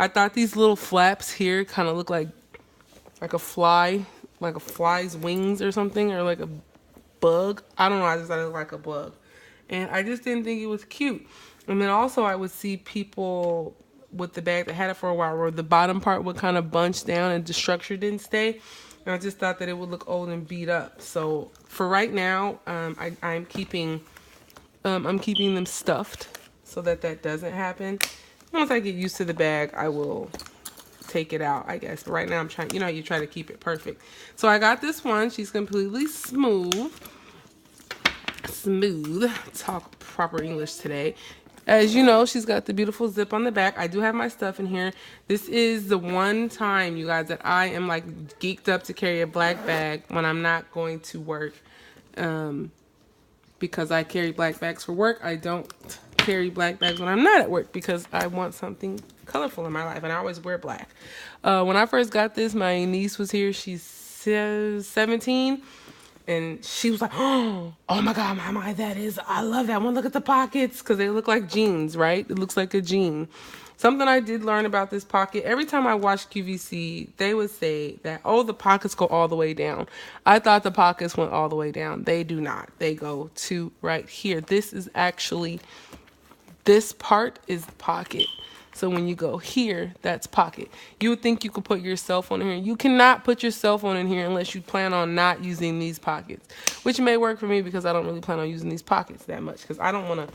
I thought these little flaps here kind of look like a fly, like a fly's wings or something, or like a bug. I don't know. I just thought it looked like a bug, and I just didn't think it was cute. And then also I would see people with the bag that had it for a while, where the bottom part would kind of bunch down and the structure didn't stay. And I just thought that it would look old and beat up. So for right now, I'm keeping them stuffed so that that doesn't happen. Once I get used to the bag, I will take it out, I guess. But right now I'm trying, you know, you try to keep it perfect. So I got this one. She's completely smooth. Talk proper English today. As you know, she's got the beautiful zip on the back. I do have my stuff in here. This is the one time, you guys, that I am like geeked up to carry a black bag when I'm not going to work. Because I carry black bags for work. I don't carry black bags when I'm not at work because I want something colorful in my life, and I always wear black. When I first got this, my niece was here. She's 17, and she was like, oh my God, Mama, I love that one. Look at the pockets, because they look like jeans, right? It looks like a jean. Something I did learn about this pocket, every time I watched QVC, they would say that, oh, the pockets go all the way down. I thought the pockets went all the way down. They do not. They go to right here. This part is pocket. So when you go here, that's pocket. You would think you could put your cell phone in here. You cannot put your cell phone in here unless you plan on not using these pockets, which may work for me because I don't really plan on using these pockets that much, because I don't want to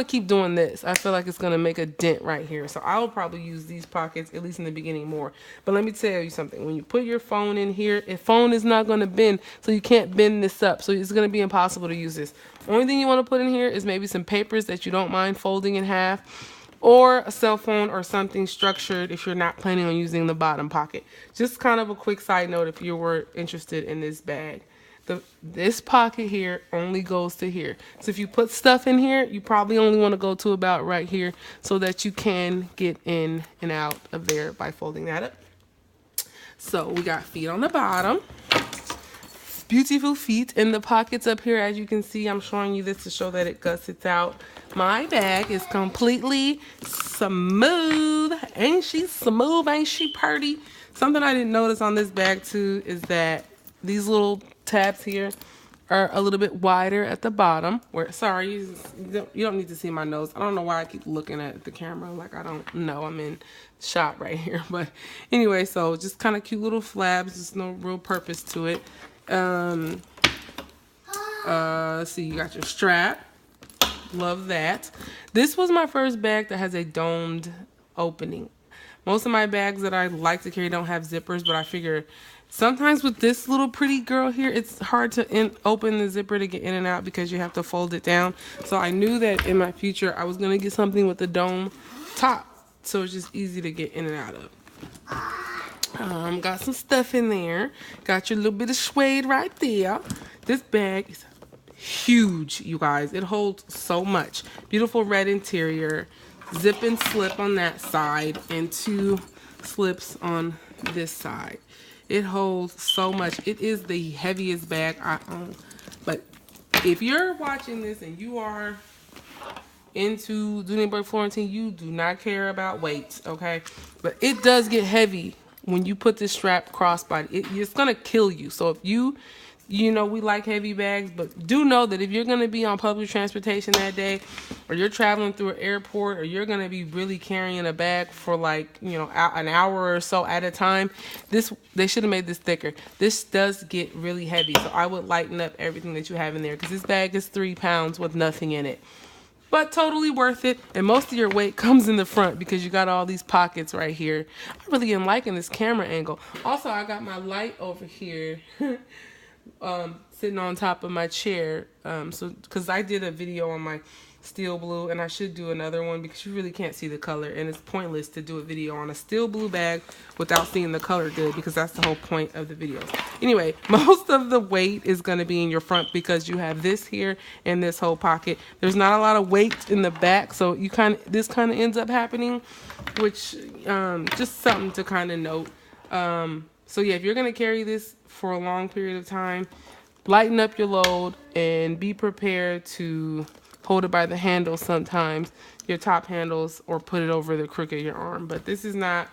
keep doing this. I feel like it's going to make a dent right here. So I will probably use these pockets, at least in the beginning, more. But let me tell you something. When you put your phone in here, a phone is not going to bend, so you can't bend this up. So it's going to be impossible to use this. Only thing you want to put in here is maybe some papers that you don't mind folding in half, or a cell phone or something structured if you're not planning on using the bottom pocket. Just kind of a quick side note if you were interested in this bag. This pocket here only goes to here. So if you put stuff in here, you probably only want to go to about right here so that you can get in and out of there by folding that up. So we got feet on the bottom. Beautiful feet in the pockets up here. As you can see, I'm showing you this to show that it gussets out. My bag is completely smooth. Ain't she smooth? Ain't she pretty? Something I didn't notice on this bag too is that these little tabs here are a little bit wider at the bottom. Sorry, you don't need to see my nose. I don't know why I keep looking at the camera like I don't know. I'm in shot right here. But anyway, so just kind of cute little flaps. There's no real purpose to it. Let's see, you got your strap. Love that. This was my first bag that has a domed opening. Most of my bags that I like to carry don't have zippers, but I figure sometimes with this little pretty girl here, it's hard to open the zipper to get in and out because you have to fold it down. So I knew that in my future I was going to get something with a dome top, so it's just easy to get in and out of. Got some stuff in there. Got your little bit of suede right there. This bag is huge, you guys. It holds so much. Beautiful red interior. Zip and slip on that side, and 2 slips on this side. It holds so much. It is the heaviest bag I own. But if you're watching this and you are into Dooney Florentine, you do not care about weight, okay? But it does get heavy when you put this strap crossbody. It's gonna kill you. So if you know, we like heavy bags, but do know that if you're gonna be on public transportation that day, or you're traveling through an airport, or you're gonna be really carrying a bag for like, you know, an hour or so at a time, they should have made this thicker. This does get really heavy, so I would lighten up everything that you have in there, because this bag is 3 pounds with nothing in it. But totally worth it, and most of your weight comes in the front because you got all these pockets right here. I really am liking this camera angle. Also, I got my light over here sitting on top of my chair, so because I did a video on my steel blue, and I should do another one because you really can't see the color, and it's pointless to do a video on a steel blue bag without seeing the color good, because that's the whole point of the videos. Anyway, most of the weight is going to be in your front because you have this here and this whole pocket. There's not a lot of weight in the back, so this kind of ends up happening, which just something to kind of note. So yeah, if you're going to carry this for a long period of time, lighten up your load and be prepared to hold it by the handle sometimes, your top handles, or put it over the crook of your arm. But this is not.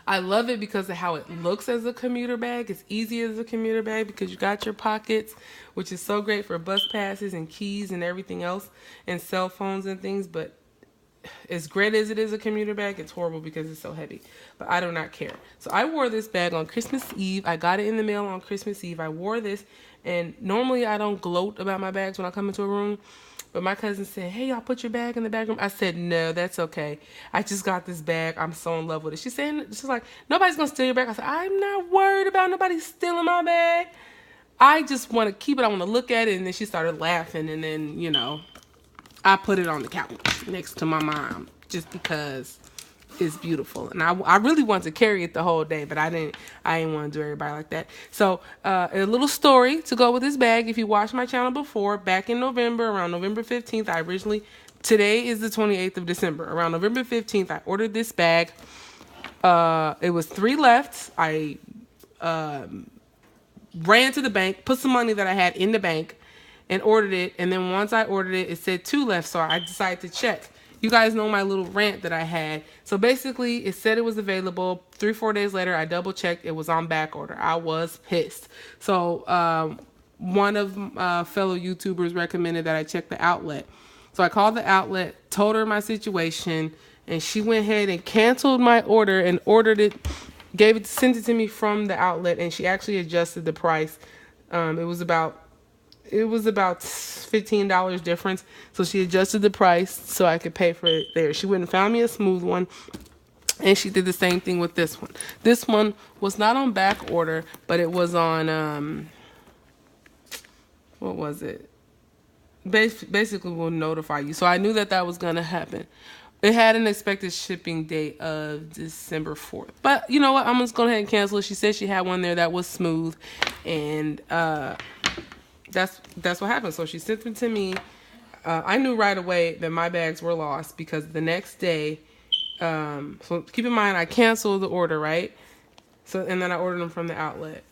I love it because of how it looks as a commuter bag. It's easy as a commuter bag because you got your pockets, which is so great for bus passes and keys and everything else, and cell phones and things. But as great as it is a commuter bag, it's horrible because it's so heavy. But I do not care. So I wore this bag on Christmas Eve. I got it in the mail on Christmas Eve. I wore this, and normally I don't gloat about my bags when I come into a room. But my cousin said, hey, y'all put your bag in the bag room. I said, no, that's okay. I just got this bag. I'm so in love with it. She's like, nobody's going to steal your bag. I said, I'm not worried about nobody stealing my bag. I just want to keep it. I want to look at it. And then she started laughing. And then, you know, I put it on the couch next to my mom just because it's beautiful. And I really wanted to carry it the whole day, but I didn't want to do everybody like that. So a little story to go with this bag. If you watched my channel before, back in November, around November 15th, today is the 28th of December. Around November 15th, I ordered this bag. It was 3 left. I ran to the bank, put some money that I had in the bank, and ordered it. And then once I ordered it, it said 2 left, so I decided to check. You guys know my little rant that I had. So basically, it said it was available. 3-4 days later, I double checked. It was on back order. I was pissed. So one of fellow YouTubers recommended that I check the outlet. So I called the outlet, told her my situation, and she went ahead and canceled my order and ordered it, sent it to me from the outlet, and she actually adjusted the price. It was about $15 difference. So she adjusted the price so I could pay for it there. She went and found me a smooth one. And she did the same thing with this one. This one was not on back order, but it was on, what was it? Basically will notify you. So I knew that was going to happen. It had an expected shipping date of December 4th. But you know what? I'm just going ahead and cancel it. She said she had one there that was smooth. And, that's what happened. So she sent them to me. I knew right away that my bags were lost because the next day, so keep in mind I canceled the order, right? So and then I ordered them from the outlet.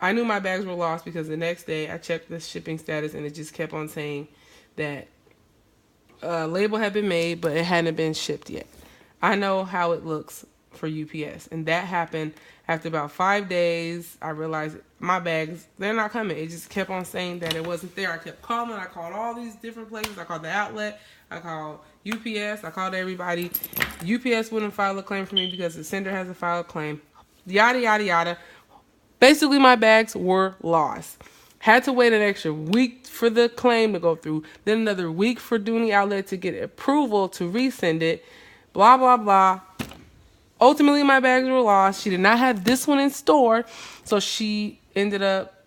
I knew my bags were lost because the next day I checked the shipping status and it just kept on saying that a label had been made but it hadn't been shipped yet. I know how it looks for UPS, and that happened after about 5 days. I realized my bags, they're not coming. It just kept on saying that it wasn't there. I kept calling. I called all these different places. I called the outlet. I called UPS. I called everybody. UPS wouldn't file a claim for me because the sender has to file a claim. Yada, yada, yada. Basically, my bags were lost. Had to wait an extra week for the claim to go through. Then another week for Dooney Outlet to get approval to resend it. Blah, blah, blah. Ultimately, my bags were lost. She did not have this one in store. So she ended up,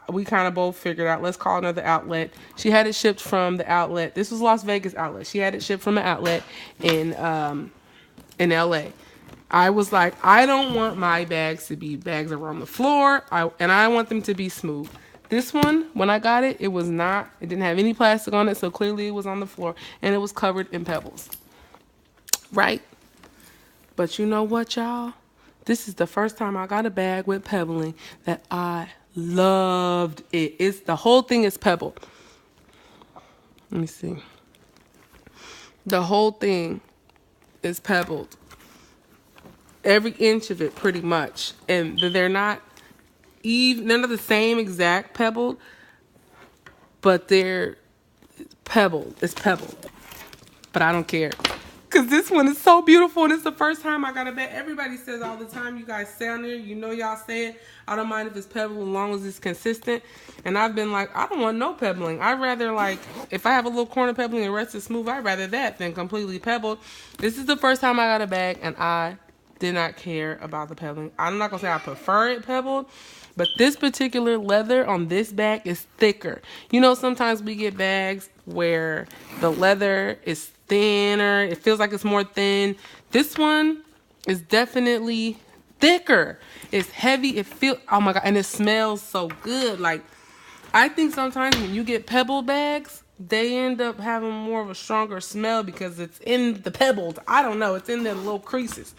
we kind of both figured out, let's call another outlet. She had it shipped from the outlet. This was Las Vegas outlet. She had it shipped from an outlet in LA. I was like, I don't want my bags to be bags that were on the floor. And I want them to be smooth. This one, when I got it, it didn't have any plastic on it. So clearly it was on the floor and it was covered in pebbles. Right? But you know what, y'all? This is the first time I got a bag with pebbling that I loved it. The whole thing is pebbled. Let me see. The whole thing is pebbled. Every inch of it, pretty much. And they're not even, they're not the same exact pebbled, but they're pebbled. It's pebbled. But I don't care. Because this one is so beautiful, and it's the first time I got a bag. Everybody says all the time, you guys say on there, you know y'all say it. I don't mind if it's pebbled as long as it's consistent. And I've been like, I don't want no pebbling. I'd rather, like, if I have a little corner pebbling and the rest is smooth, I'd rather that than completely pebbled. This is the first time I got a bag, and I did not care about the pebbling. I'm not going to say I prefer it pebbled, but this particular leather on this bag is thicker. You know, sometimes we get bags where the leather is thinner. It feels like it's more thin. This one is definitely thicker. It's heavy. It feels, oh my God, and it smells so good. Like, I think sometimes when you get pebble bags, they end up having more of a stronger smell because it's in the pebbles. I don't know. It's in the little creases.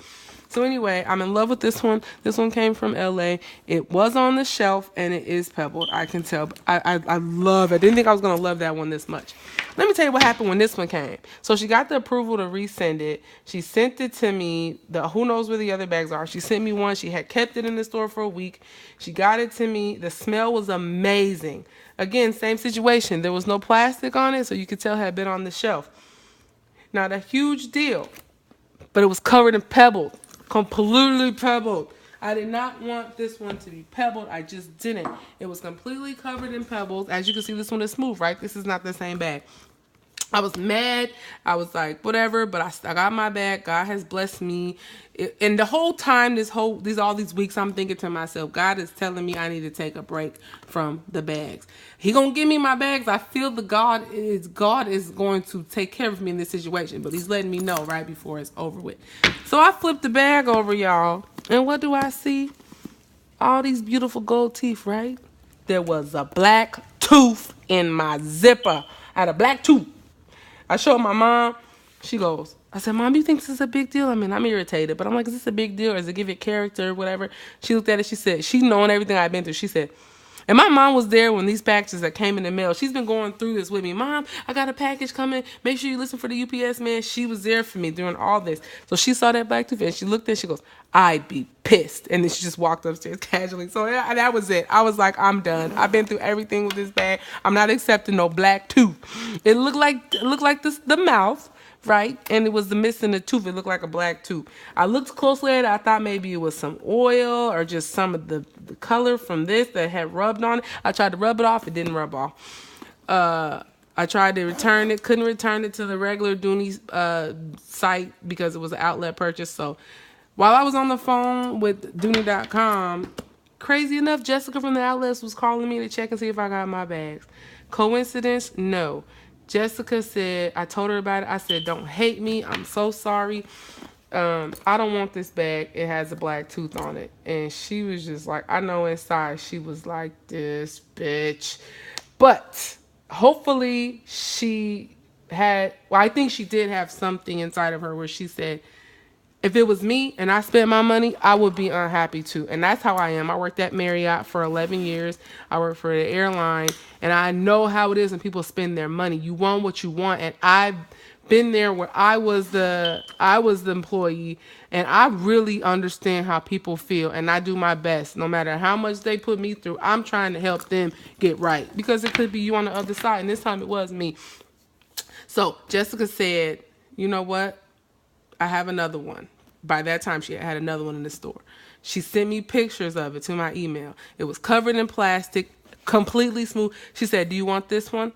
So anyway, I'm in love with this one. This one came from LA. It was on the shelf and it is pebbled. I can tell. I love it. I didn't think I was going to love that one this much. Let me tell you what happened when this one came. So she got the approval to resend it. She sent it to me. Who knows where the other bags are. She sent me one. She had kept it in the store for a week. She got it to me. The smell was amazing. Again, same situation. There was no plastic on it, so you could tell it had been on the shelf. Not a huge deal, but it was covered in pebbles. Completely pebbled. I did not want this one to be pebbled. I just didn't. It was completely covered in pebbles. As you can see, this one is smooth, right? This is not the same bag. I was mad. I was like, whatever, but I got my bag. God has blessed me. And the whole time, all these weeks, I'm thinking to myself, God is telling me I need to take a break from the bags. He gonna give me my bags. I feel God is going to take care of me in this situation, but he's letting me know right before it's over with. So I flipped the bag over, y'all. And what do I see? All these beautiful gold teeth, right? There was a black tooth in my zipper. I had a black tooth. I showed my mom. She goes, I said, Mom, you think this is a big deal? I mean, I'm irritated, but I'm like, is this a big deal? Or does it give it character or whatever? She looked at it. She said, she knowing everything I've been through. She said, and my mom was there when these packages that came in the mail. She's been going through this with me. Mom, I got a package coming. Make sure you listen for the UPS man. She was there for me during all this. So she saw that black tooth and she looked at it. She goes, I'd be pissed. And then she just walked upstairs casually. So that was it. I was like, I'm done. I've been through everything with this bag. I'm not accepting no black tooth. It looked like the mouth. Right? And it was the missing the tooth. It looked like a black tooth. I looked closely at it. I thought maybe it was some oil or just some of the color from this that had rubbed on it. I tried to rub it off. It didn't rub off. I tried to return it. Couldn't return it to the regular Dooney site because it was an outlet purchase. So while I was on the phone with Dooney.com, crazy enough, Jessica from the outlets was calling me to check and see if I got my bags. Coincidence? No. Jessica said, I told her about it. I said, don't hate me. I'm so sorry. I don't want this bag. It has a black tooth on it. And she was just like, I know inside she was like, this bitch. But hopefully I think she did have something inside of her where she said, if it was me and I spent my money, I would be unhappy too. And that's how I am. I worked at Marriott for 11 years. I worked for the airline. And I know how it is when people spend their money. You want what you want. And I've been there where I was the employee. And I really understand how people feel. And I do my best. No matter how much they put me through, I'm trying to help them get right. Because it could be you on the other side. And this time it was me. So Jessica said, you know what? I have another one. By that time, she had another one in the store. She sent me pictures of it to my email. It was covered in plastic, completely smooth. She said, do you want this one?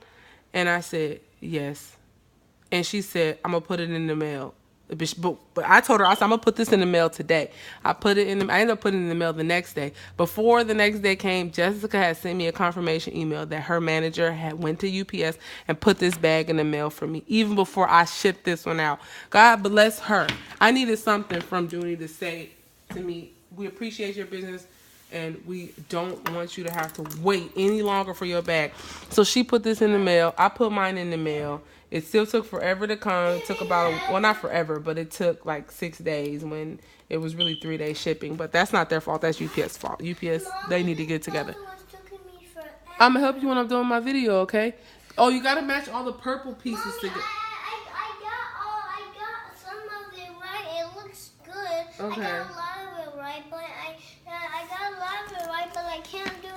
And I said, yes. And she said, I'm going to put it in the mail. But I told her, I said, I'm going to put this in the mail today. I ended up putting it in the mail the next day. Before the next day came, Jessica had sent me a confirmation email that her manager had went to UPS and put this bag in the mail for me, even before I shipped this one out. God bless her. I needed something from Dooney to say to me, we appreciate your business and we don't want you to have to wait any longer for your bag. So she put this in the mail. I put mine in the mail. It still took forever to come. It took well, not forever, but it took like 6 days when it was really 3-day shipping. But that's not their fault. That's UPS fault. UPS, they need to get together. I'm going to help you when I'm doing my video, okay? Oh, you got to match all the purple pieces together. I got some of it right. It looks good. Okay. I got a lot of it right, but I got a lot of it right, but I can't do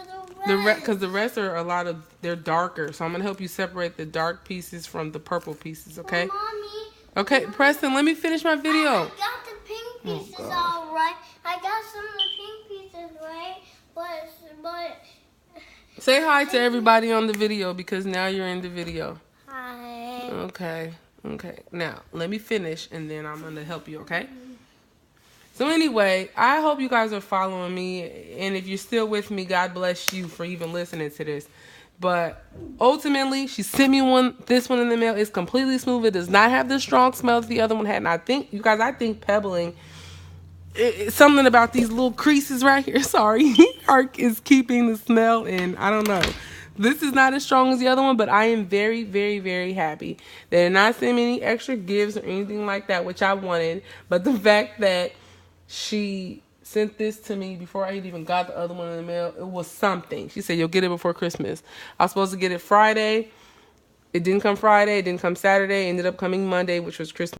the rest. Because the rest are they're darker. So I'm going to help you separate the dark pieces from the purple pieces, okay? Well, Mommy. Okay, Preston, let me finish my video. I got the pink pieces all right. I got some of the pink pieces right, but... Say hi to everybody on the video because now you're in the video. Hi. Okay. Now, let me finish and then I'm going to help you, okay? So anyway, I hope you guys are following me. And if you're still with me, God bless you for even listening to this. But ultimately, she sent me this one in the mail. It's completely smooth. It does not have the strong smell that the other one had. And I think pebbling, something about these little creases right here, sorry, is keeping the smell in. I don't know. This is not as strong as the other one, but I am very, very, very happy. They did not send me any extra gifts or anything like that, which I wanted. But the fact that She sent this to me before I had even got the other one in the mail. It was something. She said, you'll get it before Christmas. I was supposed to get it Friday. It didn't come Friday. It didn't come Saturday. It ended up coming Monday, which was Christmas.